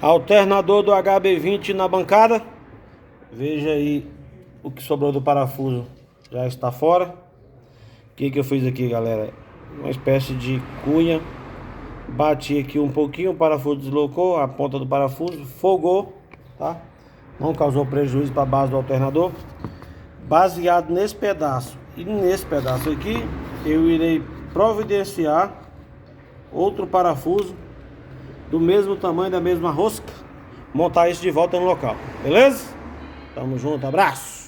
Alternador do HB20 na bancada. Veja aí o que sobrou do parafuso já está fora. O que eu fiz aqui, galera? Uma espécie de cunha. Bati aqui um pouquinho, o parafuso deslocou, a ponta do parafuso folgou, tá? Não causou prejuízo para a base do alternador. Baseado nesse pedaço e nesse pedaço aqui, eu irei providenciar outro parafuso do mesmo tamanho, da mesma rosca, montar isso de volta no local, beleza? Tamo junto, abraço!